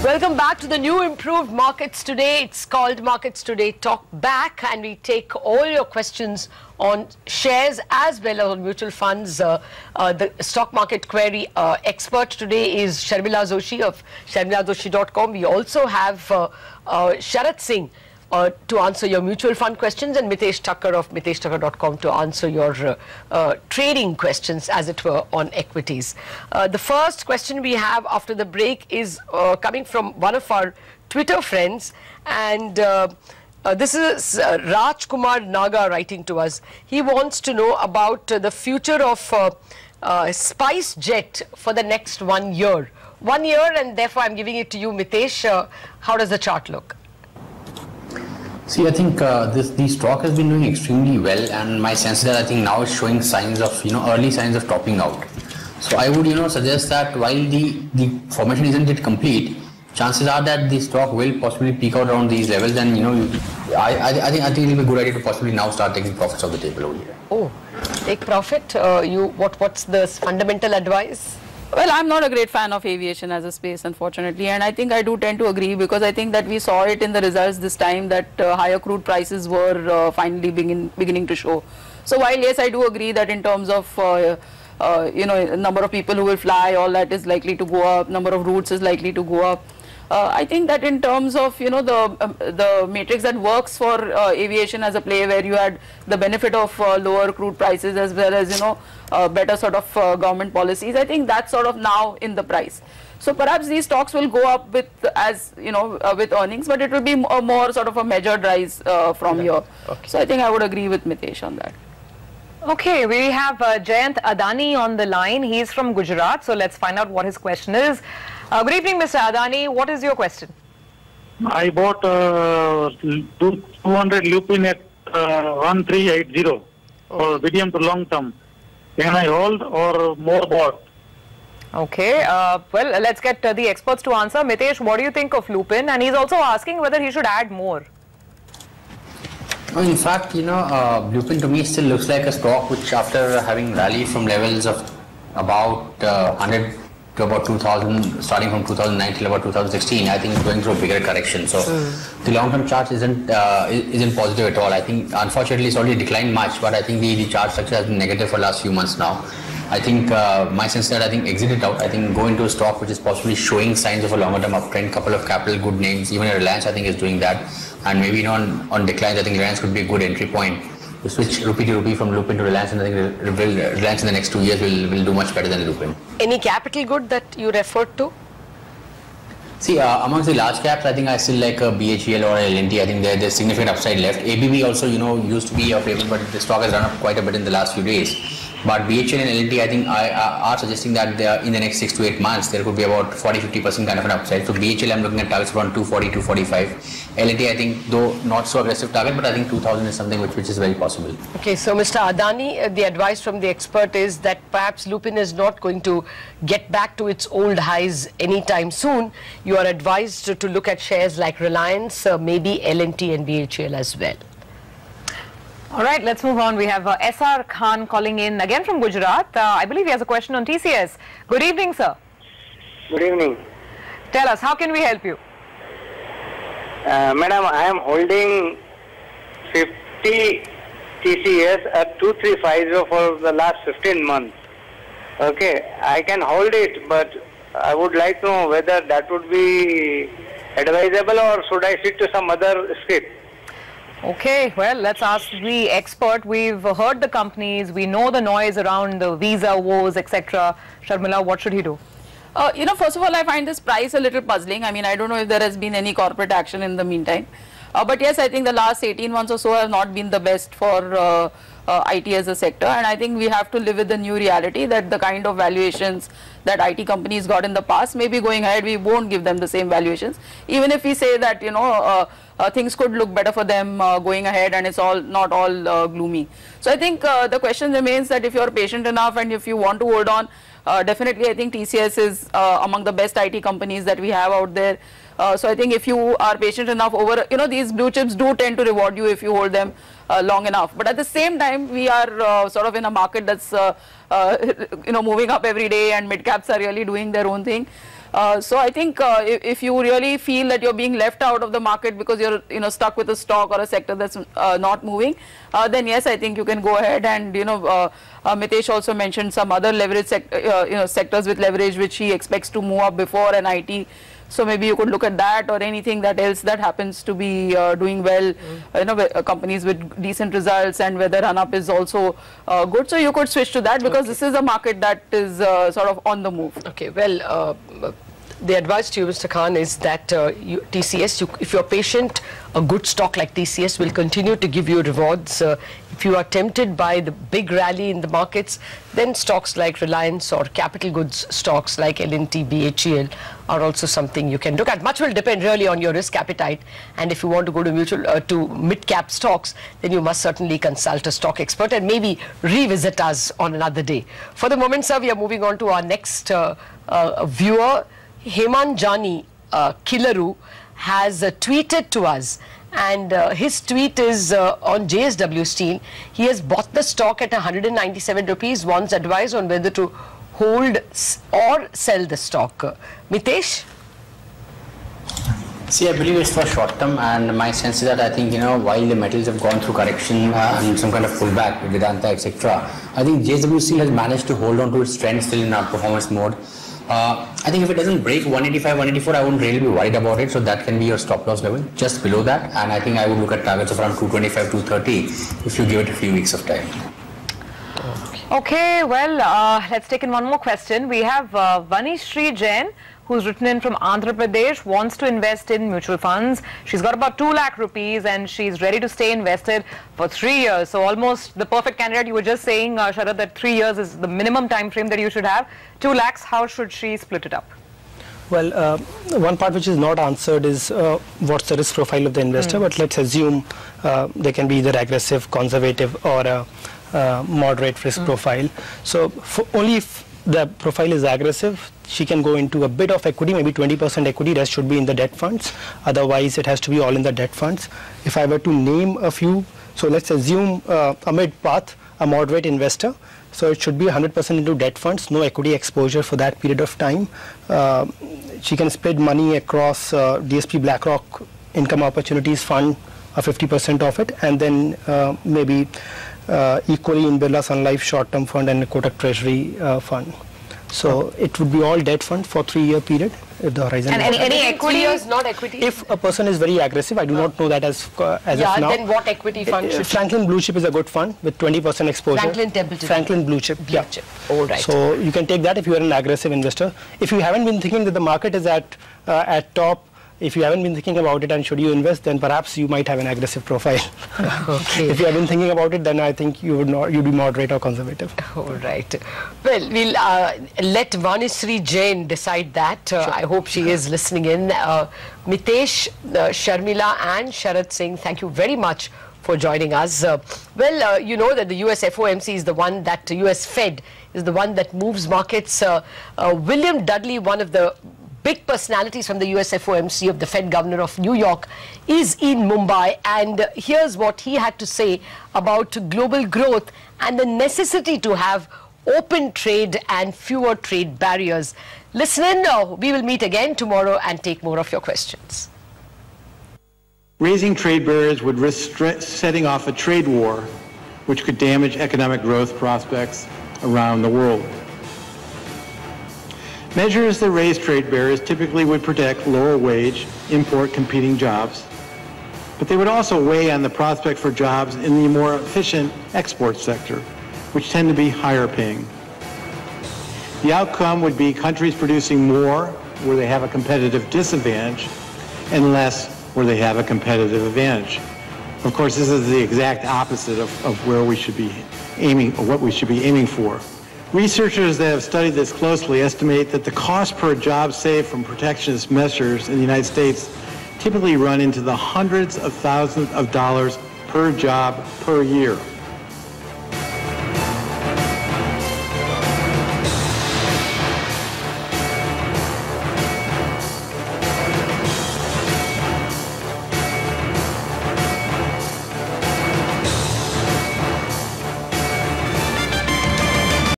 Welcome back to the new improved Markets Today. It's called Markets Today Talk Back, and we take all your questions on shares as well as on mutual funds. The stock market query expert today is Sharmila Joshi of sharmilajoshi.com. We also have Sharad Singh to answer your mutual fund questions, and Mitessh Thakkar of miteshthakkar.com to answer your trading questions, as it were, on equities. The first question we have after the break is coming from one of our Twitter friends, and this is Raj Kumar Naga writing to us. He wants to know about the future of Spice Jet for the next 1 year. 1 year, and therefore I'm giving it to you, Mitessh. How does the chart look? See, I think the stock has been doing extremely well, and my sense is that I think now it's showing signs of, early signs of topping out. So I would, suggest that while the formation isn't yet complete, chances are that the stock will possibly peak out around these levels, and I think it will be a good idea to possibly now start taking profits off the table over here. Oh, take profit. What's the fundamental advice? Well, I'm not a great fan of aviation as a space, unfortunately, and I think I do tend to agree, because I think that we saw it in the results this time that higher crude prices were finally beginning to show. So while yes, I do agree that in terms of number of people who will fly, all that is likely to go up, number of routes is likely to go up. I think that in terms of the matrix that works for aviation as a play, where you had the benefit of lower crude prices as well as better sort of government policies, I think that's sort of now in the price. So perhaps these stocks will go up with with earnings, but it will be a more sort of a measured rise from here. Okay. So I think I would agree with Mitessh on that. Okay, we have Jayant Adani on the line. He's from Gujarat, so let's find out what his question is. Good evening, Mr. Adani. What is your question? I bought 200 Lupin at 1380 for medium to long term. Can I hold or more bought? Okay, well, let's get the experts to answer. Mitessh, what do you think of Lupin? And he's also asking whether he should add more. Well, in fact, Lupin to me still looks like a stock which, after having rallied from levels of about 100 to about 2000, starting from 2009 till about 2016, I think it's going through a bigger correction. So the long-term chart isn't positive at all. I think, unfortunately, it's already declined much, but I think the chart structure has been negative for the last few months now. I think my sense is that I think exit it out. I think go into a stock which is possibly showing signs of a longer-term uptrend. Couple of capital good names, even Reliance I think is doing that, and maybe on declines. I think Reliance could be a good entry point to switch rupee to rupee from Lupin to Reliance, and I think Reliance in the next 2 years will do much better than Lupin. Any capital good that you referred to? See, amongst the large caps, I think I still like BHEL or L&T. I think there's significant upside left. ABB also, used to be a favorite, but the stock has run up quite a bit in the last few days. But BHEL and L&T, I think, are suggesting that in the next 6 to 8 months, there could be about 40-50% kind of an upside. So BHEL, I'm looking at targets around 240, 245. L&T, I think, though not so aggressive target, but I think 2000 is something which is very possible. Okay, so Mr. Adani, the advice from the expert is that perhaps Lupin is not going to get back to its old highs anytime soon. You are advised to look at shares like Reliance, maybe L&T and BHEL as well. All right, let's move on. We have SR Khan calling in again from Gujarat. I believe he has a question on TCS. Good evening, sir. Good evening. Tell us, how can we help you? Madam, I am holding 50 TCS at 2350 for the last 15 months. Okay, I can hold it, but I would like to know whether that would be advisable or should I stick to some other script? Okay, well, let's ask the expert. We've heard the companies, we know the noise around the visa wars, etc. Sharmila, what should he do? First of all, I find this price a little puzzling. I mean, I don't know if there has been any corporate action in the meantime. But yes, I think the last 18 months or so have not been the best for IT as a sector, and I think we have to live with the new reality that the kind of valuations that IT companies got in the past, maybe going ahead we won't give them the same valuations, even if we say that things could look better for them going ahead, and it's not all gloomy. So I think the question remains that if you're patient enough and if you want to hold on, definitely I think TCS is among the best IT companies that we have out there. So I think if you are patient enough over, these blue chips do tend to reward you if you hold them long enough. But at the same time, we are sort of in a market that's moving up every day, and mid caps are really doing their own thing. So I think if you really feel that you're being left out of the market because you're stuck with a stock or a sector that's not moving, then yes, I think you can go ahead and Mitessh also mentioned some other leverage sectors with leverage which he expects to move up before an IT. So maybe you could look at that or anything that else that happens to be doing well, companies with decent results, and whether run-up is also good. So you could switch to that because this is a market that is sort of on the move. Okay, well, the advice to you, Mr. Khan, is that TCS, if you're patient, a good stock like TCS will continue to give you rewards. If you are tempted by the big rally in the markets, then stocks like Reliance or capital goods stocks like L&T, BHEL are also something you can look at. Much will depend really on your risk appetite, and if you want to go to to mid-cap stocks, then you must certainly consult a stock expert and maybe revisit us on another day. For the moment, sir, we are moving on to our next viewer. Hemanjani Kilaru has tweeted to us, and his tweet is on JSW Steel. He has bought the stock at 197 rupees, wants advice on whether to hold or sell the stock. Mitessh? See, I believe it's for short term, and my sense is that I think, while the metals have gone through correction and some kind of pullback with Vedanta, etc., I think JSW Steel has managed to hold on to its trend still in outperformance mode. I think if it doesn't break 185, 184, I wouldn't really be worried about it. So that can be your stop loss level, just below that. And I think I would look at targets of around 225, 230 if you give it a few weeks of time. Okay, well, let's take in one more question. We have Vanishri Jain, who's written in from Andhra Pradesh, wants to invest in mutual funds. She's got about 2 lakh rupees and she's ready to stay invested for 3 years. So almost the perfect candidate. You were just saying, Sharad, that 3 years is the minimum time frame that you should have. 2 lakhs, how should she split it up? Well, one part which is not answered is what's the risk profile of the investor, but let's assume they can be either aggressive, conservative, or a moderate risk profile. So only if the profile is aggressive, she can go into a bit of equity, maybe 20% equity, rest should be in the debt funds. Otherwise, it has to be all in the debt funds. If I were to name a few, so let's assume a mid-path, a moderate investor. So it should be 100% into debt funds, no equity exposure for that period of time. She can split money across DSP BlackRock Income Opportunities Fund, 50% of it, and then maybe equally in Birla Sun Life Short-Term Fund and Kotak Treasury Fund. So it would be all debt fund for 3-year period if the horizon. And any equity? 3 years, not equity. If a person is very aggressive, I do not know that as of now. Then what equity fund should Franklin Blue Chip is a good fund with 20% exposure. Franklin Templeton. Franklin Blue Chip. Blue Chip. All right. So you can take that if you are an aggressive investor. If you haven't been thinking that the market is at top, if you haven't been thinking about it and should you invest, then perhaps you might have an aggressive profile. Okay. If you have been thinking about it, then I think you would not. You'd be moderate or conservative. All right. Well, we'll let Vanishri Jain decide that. Sure. I hope she is listening in. Mitessh, Sharmila and Sharad Singh, thank you very much for joining us. Well, you know that the US FOMC is the one that, the US Fed is the one that moves markets. William Dudley, one of the big personalities from the US FOMC, of the Fed Governor of New York, is in Mumbai, and here's what he had to say about global growth and the necessity to have open trade and fewer trade barriers. Listen in. We will meet again tomorrow and take more of your questions. Raising trade barriers would risk setting off a trade war, which could damage economic growth prospects around the world. Measures that raise trade barriers typically would protect lower wage, import competing jobs, but they would also weigh on the prospect for jobs in the more efficient export sector, which tend to be higher paying. The outcome would be countries producing more where they have a competitive disadvantage and less where they have a competitive advantage. Of course, this is the exact opposite of where we should be aiming, or what we should be aiming for. Researchers that have studied this closely estimate that the cost per job saved from protectionist measures in the United States typically run into the hundreds of thousands of dollars per job per year.